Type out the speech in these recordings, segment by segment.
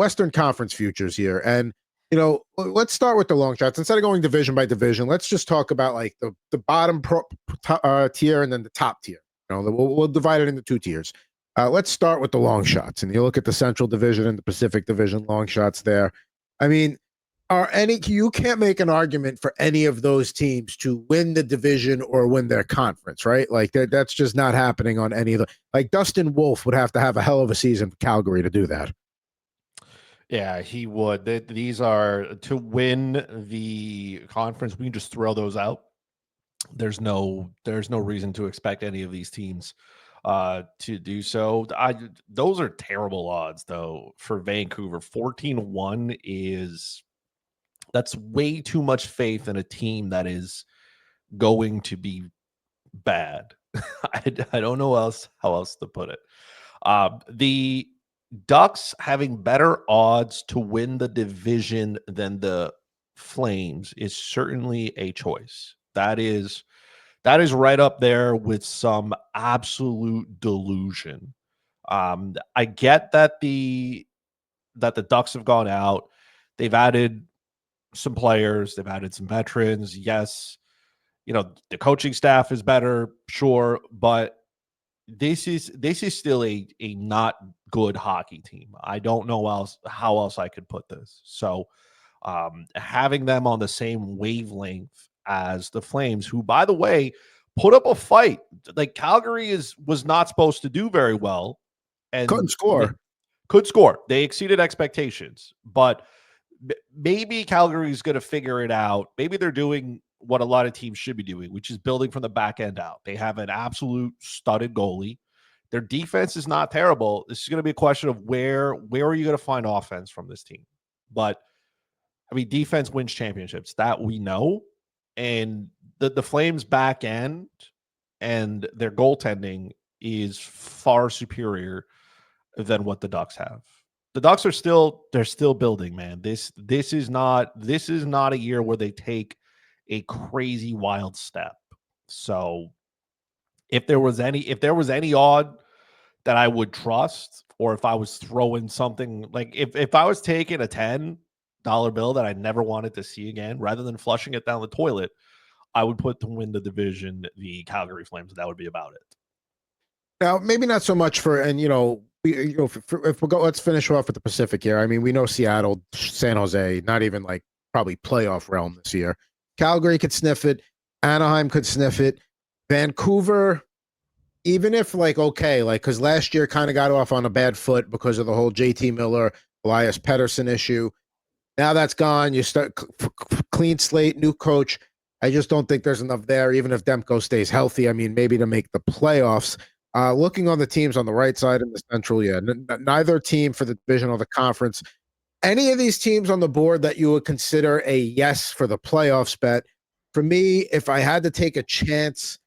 Western Conference futures here. And, let's start with the long shots. Instead of going division by division, let's just talk about like the bottom tier and then the top tier. We'll divide it into two tiers. Let's start with the long shots. And you look at the Central Division and the Pacific Division long shots there. I mean, you can't make an argument for any of those teams to win the division or win their conference, right? Like that's just not happening on any of the. Like Dustin Wolf would have to have a hell of a season for Calgary to do that. Yeah, he would. These are to win the conference. We can just throw those out. There's no reason to expect any of these teams to do so. Those are terrible odds though for Vancouver. 14-1 that's way too much faith in a team that is going to be bad. I don't know how else to put it. The Ducks having better odds to win the division than the Flames is certainly a choice. That is right up there with some absolute delusion. I get that the Ducks have gone out. They've added some players. They've added some veterans. Yes, the coaching staff is better, sure, but this is still a not good hockey team. I don't know how else I could put this. So having them on the same wavelength as the Flames, who, by the way, put up a fight. Like Calgary was not supposed to do very well and couldn't score. Could score. They exceeded expectations, but maybe Calgary's going to figure it out. Maybe they're doing what a lot of teams should be doing, which is building from the back end out. They have an absolute studded goalie. Their defense is not terrible. This is going to be a question of where are you going to find offense from this team? But I mean, defense wins championships. That we know. And the Flames back end and their goaltending is far superior than what the Ducks have. The Ducks are still building, man. This is not a year where they take a crazy wild step. So if there was any odd that I would trust, or if I was throwing something like if I was taking a $10 bill that I never wanted to see again, rather than flushing it down the toilet, I would put to win the division the Calgary Flames. That would be about it. Now, maybe not so much for, and if we go, let's finish off with the Pacific here. I mean, we know Seattle, San Jose, not even like probably playoff realm this year. Calgary could sniff it. Anaheim could sniff it. Vancouver, even if because last year kind of got off on a bad foot because of the whole JT Miller, Elias Pettersson issue. Now that's gone. You start clean slate, new coach. I just don't think there's enough there, even if Demko stays healthy. I mean, maybe to make the playoffs. Looking on the teams on the right side in the Central, neither team for the division or the conference. Any of these teams on the board that you would consider a yes for the playoffs bet? For me, if I had to take a chance,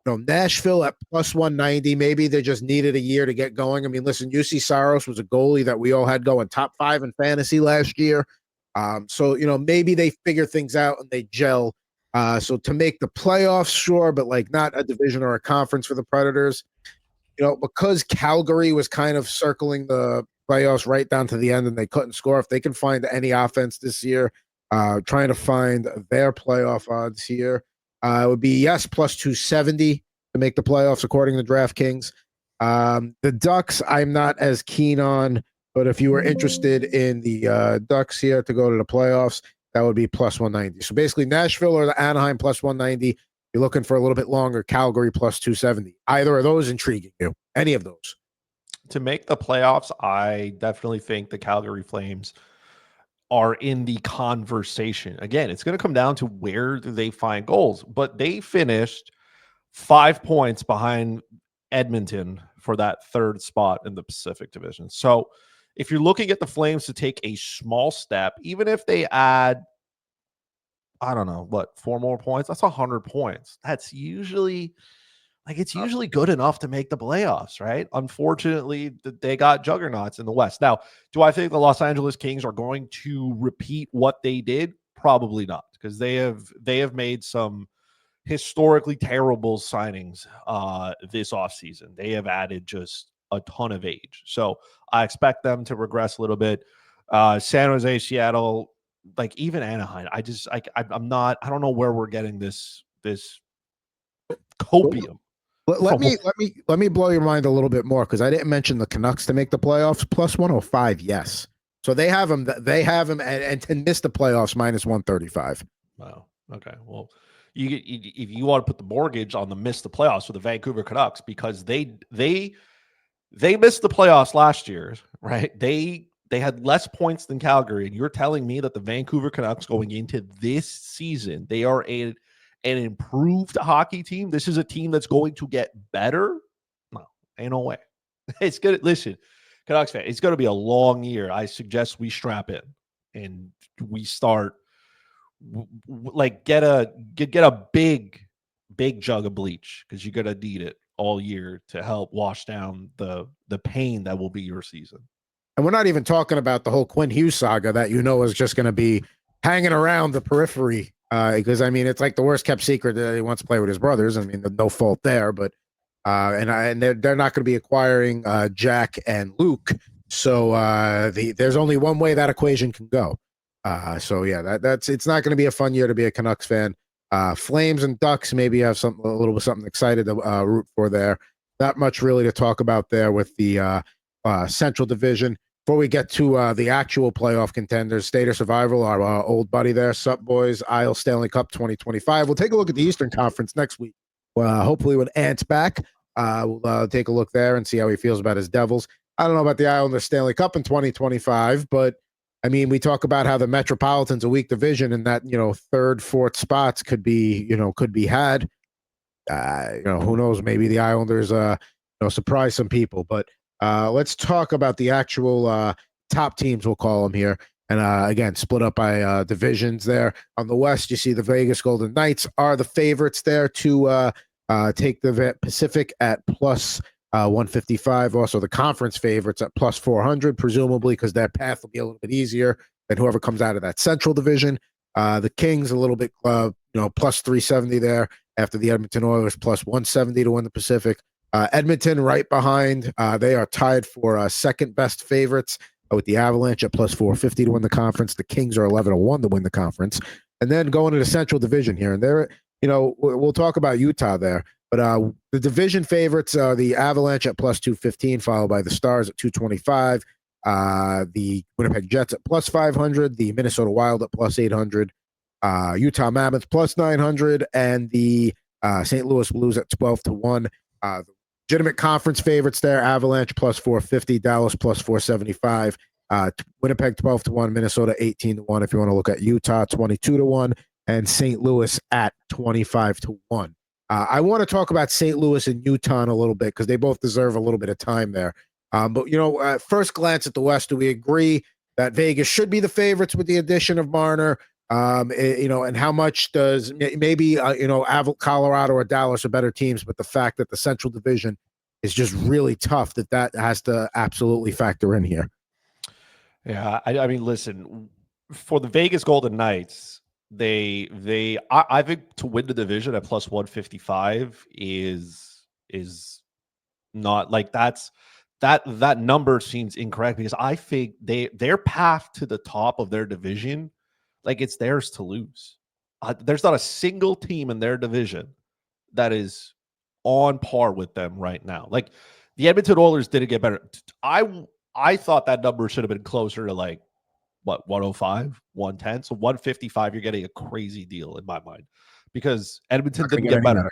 Nashville at plus 190, maybe they just needed a year to get going. I mean, listen, UC Saros was a goalie that we all had going top 5 in fantasy last year. So maybe they figure things out and they gel. So to make the playoffs, sure, but not a division or a conference for the Predators. Because Calgary was kind of circling the playoffs right down to the end and they couldn't score. If they can find any offense this year, trying to find their playoff odds here, it would be yes, plus 270 to make the playoffs according to DraftKings. The Ducks, I'm not as keen on, but if you were interested in the Ducks here to go to the playoffs, that would be plus 190. So basically Nashville or the Anaheim plus 190. You're looking for a little bit longer, Calgary plus 270. Either of those intriguing you? Any of those? To make the playoffs, I definitely think the Calgary Flames are in the conversation. Again, it's going to come down to where do they find goals, but they finished 5 points behind Edmonton for that third spot in the Pacific Division. So if you're looking at the Flames to take a small step, even if they add, I don't know, 4 more points, that's 100 points. That's usually it's usually good enough to make the playoffs, right? Unfortunately, they got juggernauts in the West. Now, do I think the Los Angeles Kings are going to repeat what they did? Probably not, because they have made some historically terrible signings this offseason. They have added just a ton of age. So I expect them to regress a little bit. San Jose, Seattle, like even Anaheim. I'm not. I don't know where we're getting this copium Let from. me blow your mind a little bit more because I didn't mention the Canucks to make the playoffs plus 105. Yes, so they have them. They have them and to miss the playoffs minus 135. Wow. Okay. Well, if you want to put the mortgage on the miss the playoffs for the Vancouver Canucks because they missed the playoffs last year, right? They had less points than Calgary, and you're telling me that the Vancouver Canucks going into this season they are an improved hockey team. This is a team that's going to get better. No, ain't no way. It's good. Listen, Canucks fan, it's going to be a long year. I suggest we strap in and we start like get a big jug of bleach because you're gonna need it all year to help wash down the pain that will be your season. And we're not even talking about the whole Quinn Hughes saga that is just going to be hanging around the periphery. Because I mean, it's like the worst kept secret that he wants to play with his brothers. I mean, no fault there, but and they're not going to be acquiring Jack and Luke. So there's only one way that equation can go. So yeah, that's it's not going to be a fun year to be a Canucks fan. Flames and Ducks maybe have a little bit something excited to root for there. Not much really to talk about there with the Central Division. Before we get to the actual playoff contenders, State of Survival, our old buddy there, Sup Boys, Isle Stanley Cup 2025. We'll take a look at the Eastern Conference next week. Hopefully with Ant's back, we'll take a look there and see how he feels about his Devils. I don't know about the Islanders Stanley Cup in 2025, but I mean, we talk about how the Metropolitan's a weak division and that, third, fourth spots could be had. Who knows? Maybe the Islanders, surprise some people, but let's talk about the actual top teams, we'll call them here. And again, split up by divisions there. On the West, you see the Vegas Golden Knights are the favorites there to take the Pacific at plus 155. Also, the conference favorites at plus 400, presumably because their path will be a little bit easier than whoever comes out of that Central Division. The Kings a little bit, plus 370 there after the Edmonton Oilers plus 170 to win the Pacific. Edmonton right behind. They are tied for second best favorites with the Avalanche at plus 450 to win the conference. The Kings are 11-1 to win the conference. And then going to the Central Division here. And there, we'll talk about Utah there. But the division favorites are the Avalanche at plus 215, followed by the Stars at 225. The Winnipeg Jets at plus 500. The Minnesota Wild at plus 800. Utah Mammoth plus 900. And the St. Louis Blues at 12-1. Legitimate conference favorites there: Avalanche plus 450, Dallas plus 475, Winnipeg 12-1, Minnesota 18-1. If you want to look at Utah, 22-1, and St. Louis at 25-1. I want to talk about St. Louis and Utah in a little bit because they both deserve a little bit of time there. But first glance at the West, do we agree that Vegas should be the favorites with the addition of Marner? And how much does maybe Colorado or Dallas are better teams, but the fact that the Central Division is just really tough that has to absolutely factor in here. Yeah, I mean, listen, for the Vegas Golden Knights, I think to win the division at plus 155 is not like that number seems incorrect because I think their path to the top of their division, like it's theirs to lose. There's not a single team in their division that is on par with them right now. Like the Edmonton Oilers didn't get better. I thought that number should have been closer to like what 105, 110. So 155, you're getting a crazy deal in my mind because Edmonton didn't get better.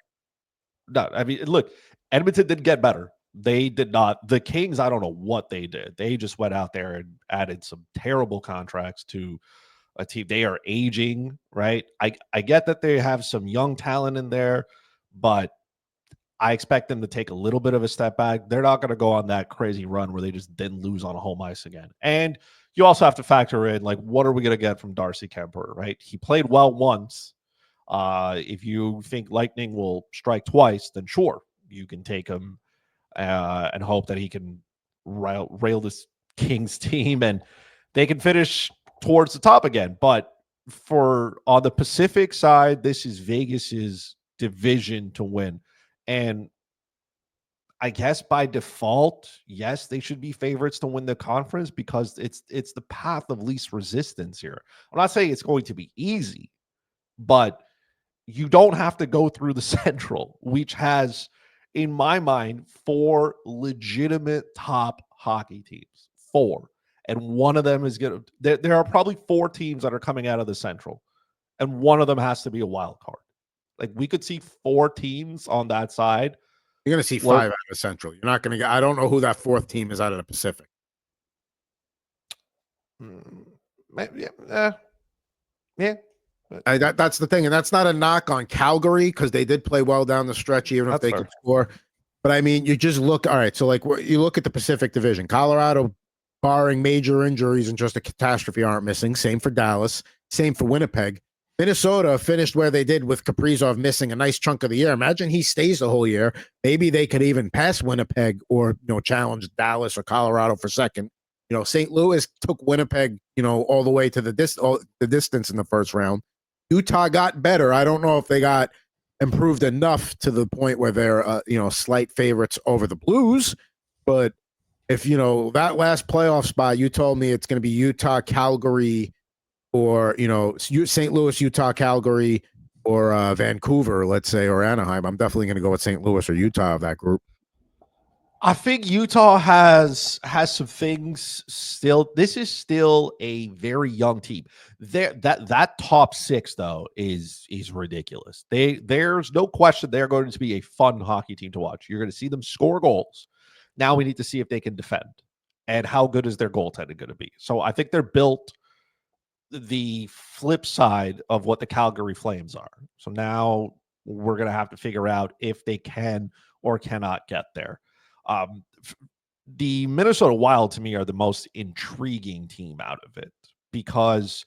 No, I mean, look, Edmonton didn't get better. They did not. The Kings, I don't know what they did. They just went out there and added some terrible contracts to a team. They are aging, right? I get that they have some young talent in there, but I expect them to take a little bit of a step back. They're not going to go on that crazy run where they just didn't lose on home ice again. And you also have to factor in, like, what are we going to get from Darcy Kemper, right? He played well once. If you think Lightning will strike twice, then sure, you can take him and hope that he can rail this Kings team and they can finish towards the top again. But on the Pacific side, this is Vegas's division to win. And I guess by default, yes, they should be favorites to win the conference because it's the path of least resistance here. I'm not saying it's going to be easy, but you don't have to go through the Central, which has, in my mind, 4 legitimate top hockey teams. 4. And one of them is going to, there are probably 4 teams that are coming out of the Central, and one of them has to be a wild card. Like, we could see 4 teams on that side. You're going to see 5 out of the Central. You're not going to get, I don't know who that 4th team is out of the Pacific. Yeah. That's the thing. And that's not a knock on Calgary because they did play well down the stretch, even if they could score. But I mean, you just look, all right. So, like, you look at the Pacific Division, Colorado, barring major injuries and just a catastrophe, aren't missing. Same for Dallas. Same for Winnipeg. Minnesota finished where they did with Kaprizov missing a nice chunk of the year. Imagine he stays the whole year. Maybe they could even pass Winnipeg or, challenge Dallas or Colorado for second. St. Louis took Winnipeg, all the way to the distance in the first round. Utah got better. I don't know if they got improved enough to the point where they're, slight favorites over the Blues. But if, that last playoff spot, you told me it's going to be Utah, Calgary, or, St. Louis, Utah, Calgary, or Vancouver, let's say, or Anaheim. I'm definitely going to go with St. Louis or Utah of that group. I think Utah has some things still. This is still a very young team. That top 6 though is ridiculous. There's no question they're going to be a fun hockey team to watch. You're going to see them score goals. Now we need to see if they can defend, and how good is their goaltending going to be. So I think they're built the flip side of what the Calgary Flames are. So now we're going to have to figure out if they can or cannot get there. The Minnesota Wild, to me, are the most intriguing team out of it because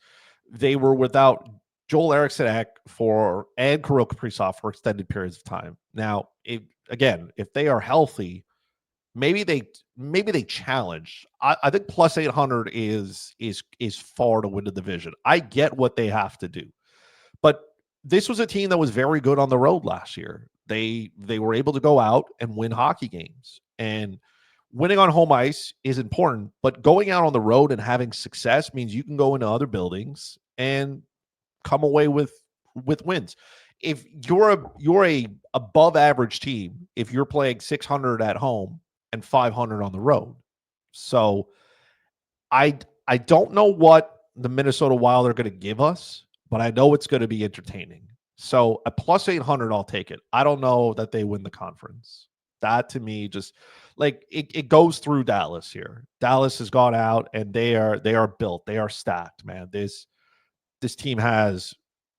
they were without Joel Eriksson and Kirill Kaprizov for extended periods of time. Now, if they are healthy, maybe they challenge. I think plus 800 is far to win the division. I get what they have to do, but this was a team that was very good on the road last year. They were able to go out and win hockey games, and winning on home ice is important, but going out on the road and having success means you can go into other buildings and come away with wins. If you're a above average team, if you're playing 600 at home and 500 on the road. So I don't know what the Minnesota Wild are going to give us, but I know it's going to be entertaining. So a plus 800, I'll take it. I don't know that they win the conference. That to me, just like it goes through Dallas here. Dallas has gone out and they are built. They are stacked, man. This team has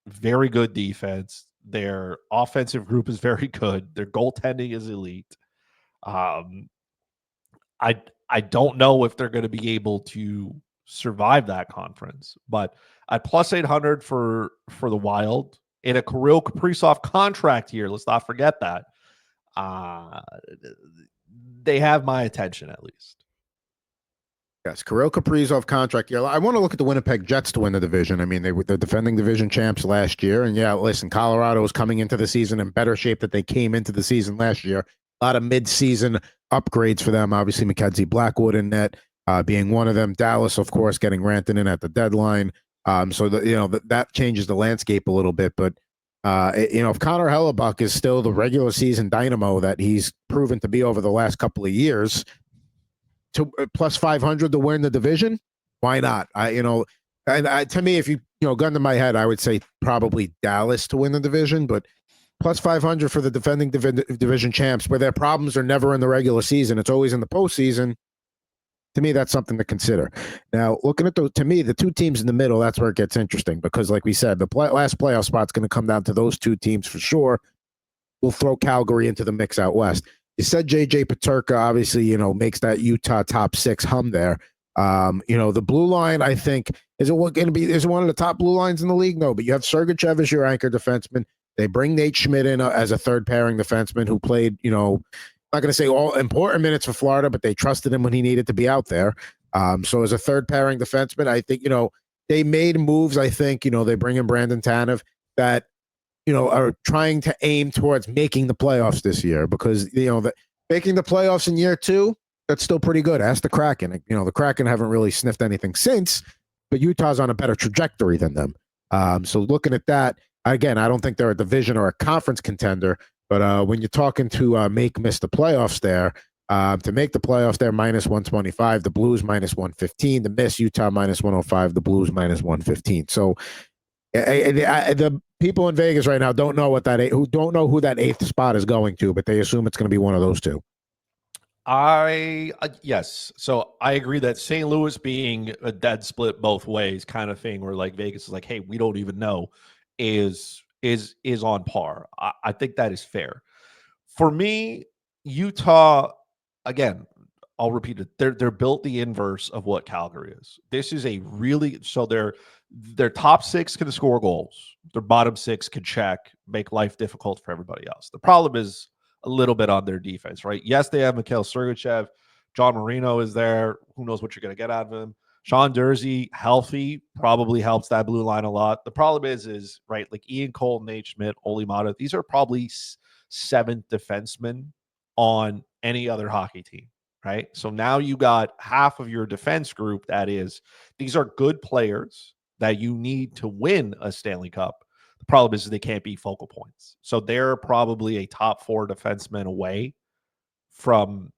very good defense. Their offensive group is very good. Their goaltending is elite. I don't know if they're going to be able to survive that conference, but at plus 800 for the Wild in a Kirill Kaprizov contract year, let's not forget that. They have my attention at least. Yes, Kirill Kaprizov contract year. I want to look at the Winnipeg Jets to win the division. I mean, they were the defending division champs last year, and yeah, listen, Colorado was coming into the season in better shape that they came into the season last year. A lot of mid-season upgrades for them. Obviously, Mackenzie Blackwood in net being one of them. Dallas, of course, getting Rantanen at the deadline. So that changes the landscape a little bit. But if Connor Hellebuck is still the regular season dynamo that he's proven to be over the last couple of years, to plus 500 to win the division, why not? To me, if you gun to my head, I would say probably Dallas to win the division, but plus 500 for the defending division champs, where their problems are never in the regular season, it's always in the postseason. To me, that's something to consider. Now, looking at the two teams in the middle, that's where it gets interesting because, like we said, the last playoff spot's going to come down to those two teams for sure. We'll throw Calgary into the mix out west. You said JJ Peterka obviously, makes that Utah top 6 hum there. The blue line, I think, is it one of the top blue lines in the league? No, but you have Sergachev as your anchor defenseman. They bring Nate Schmidt in as a third pairing defenseman who played, not going to say all important minutes for Florida, but they trusted him when he needed to be out there. So as a third pairing defenseman, I think, they made moves. I think, they bring in Brandon Tanev that, are trying to aim towards making the playoffs this year because, the Making the playoffs in year 2, that's still pretty good. Ask the Kraken. The Kraken haven't really sniffed anything since, but Utah's on a better trajectory than them. So looking at that, again, I don't think they're a division or a conference contender, but when you're talking to miss the playoffs there, to make the playoffs, they're minus 125, the Blues minus 115, the miss Utah minus 105, the Blues minus 115. So the people in Vegas right now don't know who that 8th spot is going to, but they assume it's going to be one of those two. Yes. So I agree that St. Louis being a dead split both ways kind of thing, where like Vegas is like, hey, we don't even know, is on par. I think that is fair. For me, Utah, again, I'll repeat it. They're built the inverse of what Calgary is. This is a really so their top 6 can score goals. Their bottom 6 can check, make life difficult for everybody else. The problem is a little bit on their defense, right? Yes, they have Mikhail Sergachev. John Marino is there. Who knows what you're going to get out of him? Sean Durzi, healthy, probably helps that blue line a lot. The problem is right, like Ian Cole, Nate Schmidt, Oli Mata, these are probably 7th defensemen on any other hockey team, right? So now you got half of your defense group these are good players that you need to win a Stanley Cup. The problem is they can't be focal points. So they're probably a top 4 defenseman away from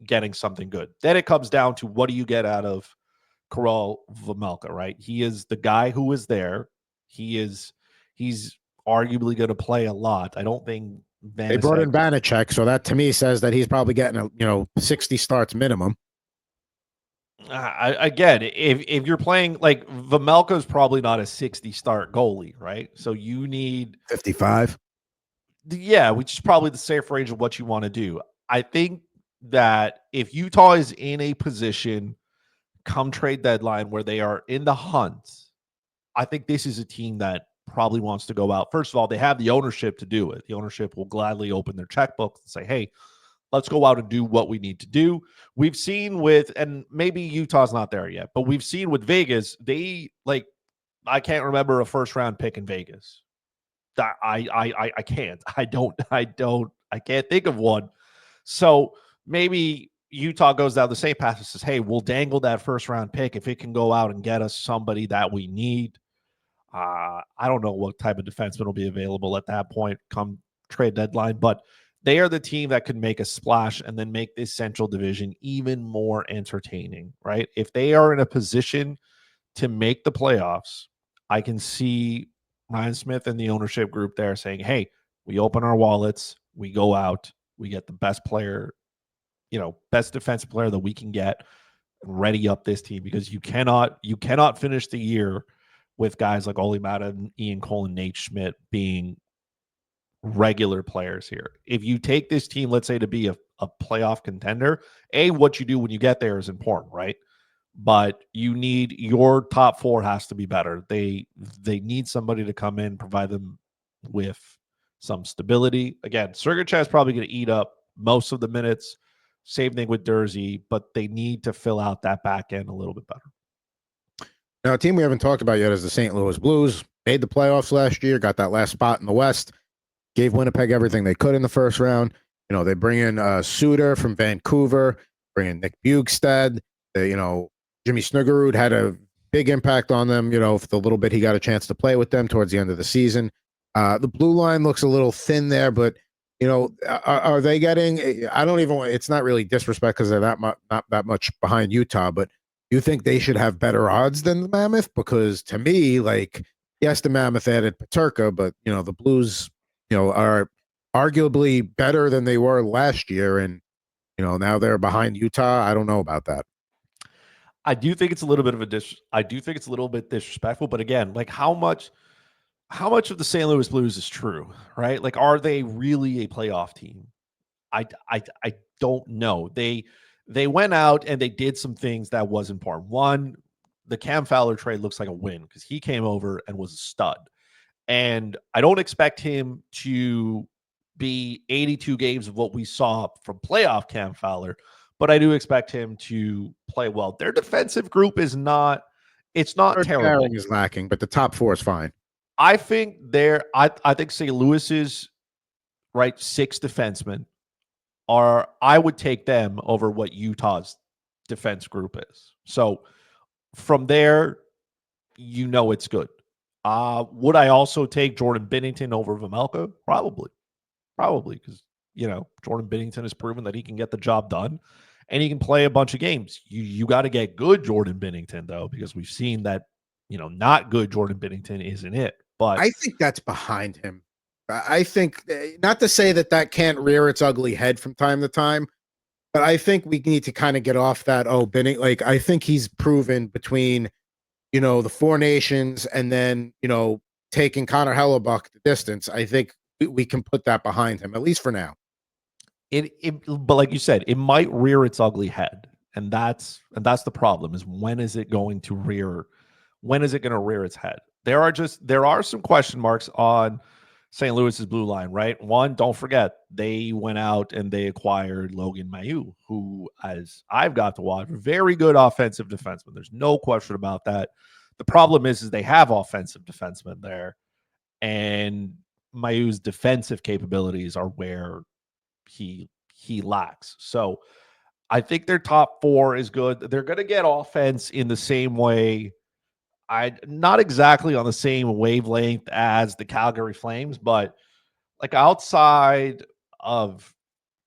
getting something good. Then it comes down to what do you get out of Karel Vejmelka, right? He is the guy who is there. He's arguably going to play a lot. I don't think They brought in Vanacek, so that to me says that he's probably getting 60 starts minimum. Again, if you're playing like Vejmelka is probably not a 60 start goalie, right? So you need 55. Yeah, which is probably the safe range of what you want to do. I think that if Utah is in a position come trade deadline where they are in the hunt, I think this is a team that probably wants to go out. First of all, they have the ownership to do it. The ownership will gladly open their checkbook and say, hey, let's go out and do what we need to do. We've seen and maybe Utah's not there yet, but we've seen with Vegas, I can't remember a first round pick in Vegas. I can't. I can't think of one. So maybe Utah goes down the same path and says, hey, we'll dangle that first round pick if it can go out and get us somebody that we need. I don't know what type of defenseman will be available at that point come trade deadline, but they are the team that could make a splash and then make this Central Division even more entertaining, right? If they are in a position to make the playoffs, I can see Ryan Smith and the ownership group there saying, hey, we open our wallets, we go out, we get the best player, best defensive player that we can get, and ready up this team, because you cannot finish the year with guys like Oli Mata, Ian Cole, and Nate Schmidt being regular players here. If you take this team, let's say, to be a playoff contender, what you do when you get there is important, right? But your top 4 has to be better. They need somebody to come in, provide them with some stability. Again, Sergachev is probably going to eat up most of the minutes. Same thing with Durzi, but they need to fill out that back end a little bit better. Now, a team we haven't talked about yet is the St. Louis Blues. Made the playoffs last year, got that last spot in the West, gave Winnipeg everything they could in the first round. They bring in Suter from Vancouver, bring in Nick Bjugstad. Jimmy Snuggerud had a big impact on them, for the little bit he got a chance to play with them towards the end of the season. The blue line looks a little thin there, but, are they getting, it's not really disrespect because they're not that much behind Utah, but you think they should have better odds than the Mammoth? Because to me, yes, the Mammoth added Peterka, but, the Blues, are arguably better than they were last year. And, now they're behind Utah. I don't know about that. I do think it's a little bit of I do think it's a little bit disrespectful, but again, how much of the St. Louis Blues is true, right? Are they really a playoff team? I don't know. They went out and they did some things that was important. One, the Cam Fowler trade looks like a win because he came over and was a stud. And I don't expect him to be 82 games of what we saw from playoff Cam Fowler, but I do expect him to play well. Their defensive group is not terrible. Is lacking, but the top 4 is fine. I think I think St. Louis's 6 defensemen I would take them over what Utah's defense group is. So from there, it's good. Would I also take Jordan Binnington over Vejmelka? Probably because Jordan Binnington has proven that he can get the job done, and he can play a bunch of games. You got to get good Jordan Binnington though, because we've seen that not good Jordan Binnington isn't it. But I think that's behind him. I think not to say that can't rear its ugly head from time to time, but I think we need to kind of get off that. Oh, Benning, like I think he's proven between the Four Nations and then taking Connor Hellebuck the distance. I think we can put that behind him at least for now. But like you said, it might rear its ugly head, and that's the problem. Is when is it going to rear? When is it going to rear its head? There are some question marks on St. Louis's blue line, right? One, don't forget, they went out and they acquired Logan Mailloux, who, as I've got to watch, very good offensive defenseman. There's no question about that. The problem is they have offensive defensemen there, and Mailloux's defensive capabilities are where he lacks. So I think their top four is good. They're going to get offense in the same way. Not exactly on the same wavelength as the Calgary Flames, but like outside of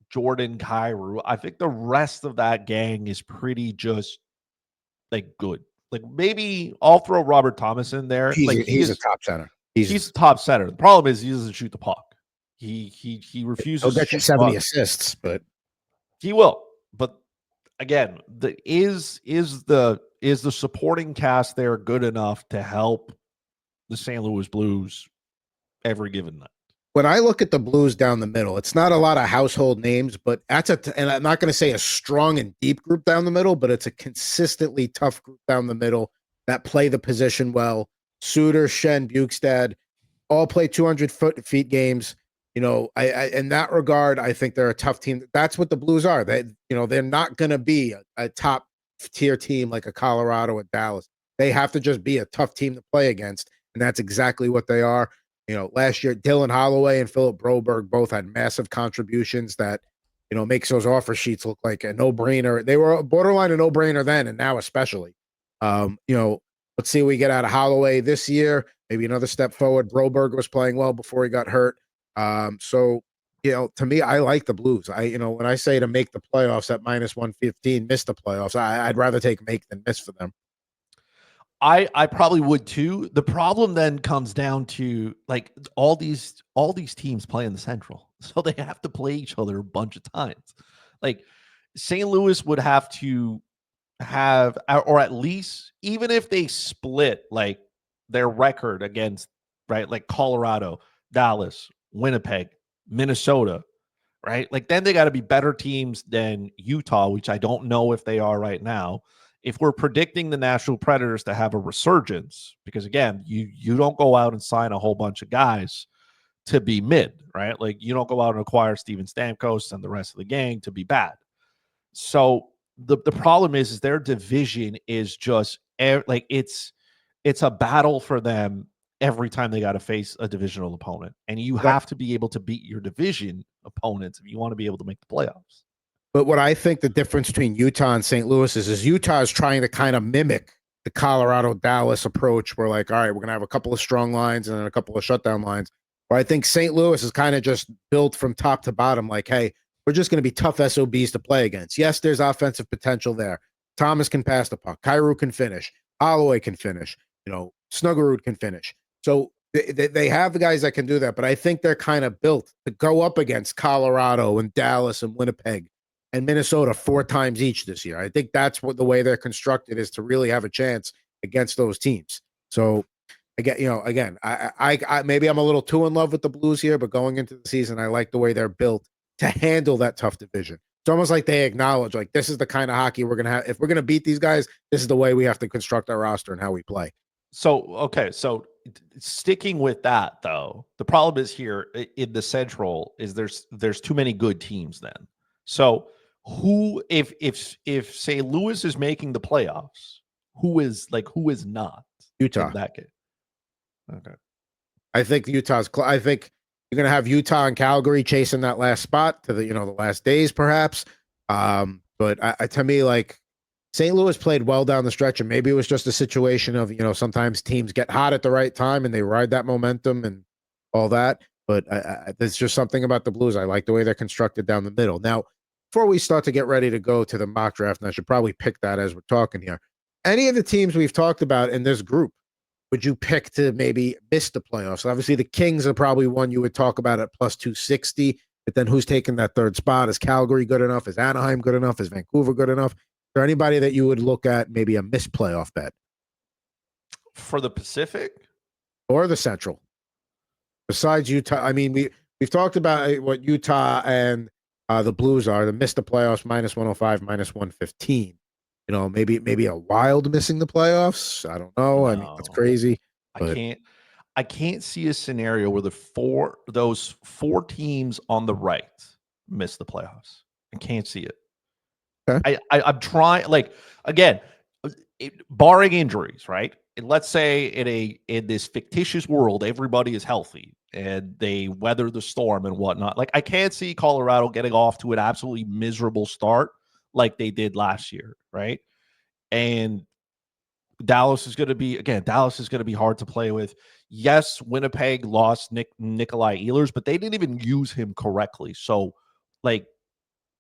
Jordan Kyrou, I think the rest of that gang is pretty just like good. Like maybe I'll throw Robert Thomas in there. He's a top center. He's top center. The problem is he doesn't shoot the puck. He refuses. He'll get to you shoot 70 puck. assists, but He will. But again, is the supporting cast there good enough to help the St. Louis Blues every given night? When I look at the Blues down the middle, it's not a lot of household names, but and I'm not going to say a strong and deep group down the middle, but it's a consistently tough group down the middle that play the position well. Suter, Shen, Bukestad all play 200 feet games. I in that regard, I think they're a tough team. That's what the Blues are. They're not going to be a top tier team like a Colorado or Dallas. They have to just be a tough team to play against, and that's exactly what they are. Last year, Dylan Holloway and Philip Broberg both had massive contributions that, makes those offer sheets look like a no-brainer. They were borderline a no-brainer then, and now especially. Let's see what we get out of Holloway this year. Maybe another step forward. Broberg was playing well before he got hurt. To me, I like the Blues. When I say to make the playoffs at -115, miss the playoffs, I'd rather take make than miss for them. I probably would too. The problem then comes down to like all these teams play in the Central, so they have to play each other a bunch of times. Like St. Louis would have to have, or at least even if they split like their record against, right, like Colorado, Dallas, Winnipeg, Minnesota, right? Like then they got to be better teams than Utah, which I don't know if they are right now. If we're predicting the Nashville Predators to have a resurgence, because again, you don't go out and sign a whole bunch of guys to be mid, right? Like you don't go out and acquire Steven Stamkos and the rest of the gang to be bad. So the problem is their division is just like it's a battle for them every time they got to face a divisional opponent, and you have to be able to beat your division opponents if you want to be able to make the playoffs. But what I think the difference between Utah and St. Louis is Utah is trying to kind of mimic the Colorado Dallas approach. We're like, all right, we're going to have a couple of strong lines and then a couple of shutdown lines. But I think St. Louis is kind of just built from top to bottom. Like, hey, we're just going to be tough SOBs to play against. Yes, there's offensive potential there. Thomas can pass the puck. Kyrou can finish. Holloway can finish. Snuggerud can finish. So they have the guys that can do that. But I think they're kind of built to go up against Colorado and Dallas and Winnipeg and Minnesota 4 times each this year. I think that's what the way they're constructed is to really have a chance against those teams. So again, I maybe I'm a little too in love with the Blues here, but going into the season, I like the way they're built to handle that tough division. It's almost like they acknowledge, like, this is the kind of hockey we're going to have. If we're going to beat these guys, this is the way we have to construct our roster and how we play. So, okay. So sticking with that though, the problem is here in the Central is there's too many good teams then. So who, if St. Louis is making the playoffs, who is not Utah in that game? Okay. I think Utah's. I think You're going to have Utah and Calgary chasing that last spot to the last days, perhaps. But to me, like St. Louis played well down the stretch, and maybe it was just a situation of sometimes teams get hot at the right time and they ride that momentum and all that. But there's just something about the Blues. I like the way they're constructed down the middle. Now, before we start to get ready to go to the mock draft, and I should probably pick that as we're talking here. Any of the teams we've talked about in this group, would you pick to maybe miss the playoffs? Obviously, the Kings are probably one you would talk about at plus 260. But then who's taking that third spot? Is Calgary good enough? Is Anaheim good enough? Is Vancouver good enough? Is there anybody that you would look at maybe a missed playoff bet? For the Pacific? Or the Central? Besides Utah, I mean, we've talked about what Utah and the Blues are. The missed the playoffs, minus 105, minus 115. Maybe a Wild missing the playoffs. I don't know. No. I mean, that's crazy. But I can't see a scenario where those four teams on the right miss the playoffs. I can't see it. Okay. I'm trying, like, again, barring injuries, right? And let's say in this fictitious world, everybody is healthy and they weather the storm and whatnot. Like, I can't see Colorado getting off to an absolutely miserable start like they did last year, right? And Dallas is going to be hard to play with. Yes, Winnipeg lost Nikolai Ehlers, but they didn't even use him correctly. So, like,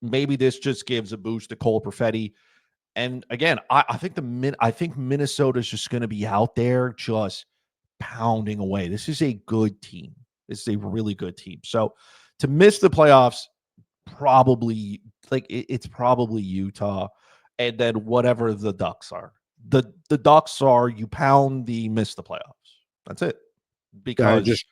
maybe this just gives a boost to Cole Perfetti. And again, I think Minnesota's just going to be out there just pounding away. This is a good team. This is a really good team. So to miss the playoffs, probably it's probably Utah, and then whatever the Ducks are. The Ducks are you pound the miss the playoffs. That's it. Because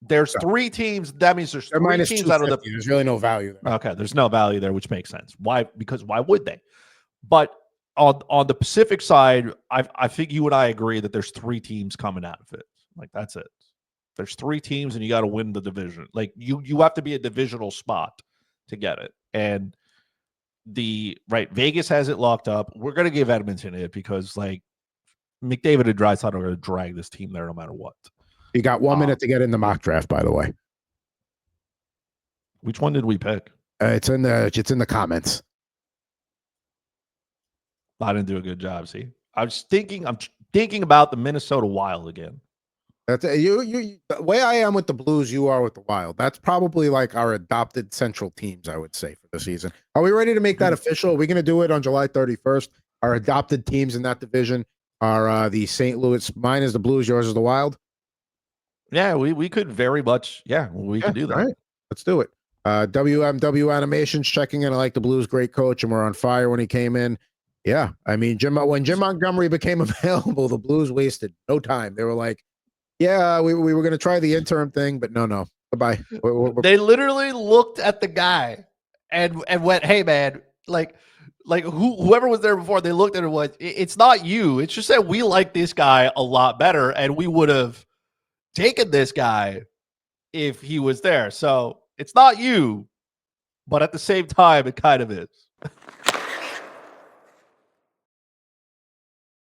there's three teams. That means there's three teams out of the. There's really no value there. Okay, there's no value there, which makes sense. Why? Because why would they? But on the Pacific side, I think you and I agree that there's three teams coming out of it. Like, that's it. There's three teams, and you got to win the division. Like, you have to be a divisional spot to get it. And Vegas has it locked up. We're gonna give Edmonton it because, like, McDavid and Draisaitl are gonna drag this team there no matter what. You got 1 minute to get in the mock draft, by the way. Which one did we pick? It's in the comments. I didn't do a good job. See, I'm thinking about the Minnesota Wild again. That's you. The way I am with the Blues, you are with the Wild. That's probably like our adopted Central teams, I would say, for the season. Are we ready to make that official? Are we going to do it on July 31st? Our adopted teams in that division are the St. Louis. Mine is the Blues. Yours is the Wild. Yeah, we could very much. Yeah, we could do that. All right, let's do it. WMW Animations checking in. I like the Blues, great coach, and we're on fire when he came in. Yeah, I mean, when Jim Montgomery became available, the Blues wasted no time. They were like, yeah, we were going to try the interim thing, but no. Bye-bye. They literally looked at the guy and went, hey, man, like whoever was there before, they looked at it and went, it's not you. It's just that we like this guy a lot better, and we would have taken this guy if he was there. So it's not you, but at the same time, it kind of is.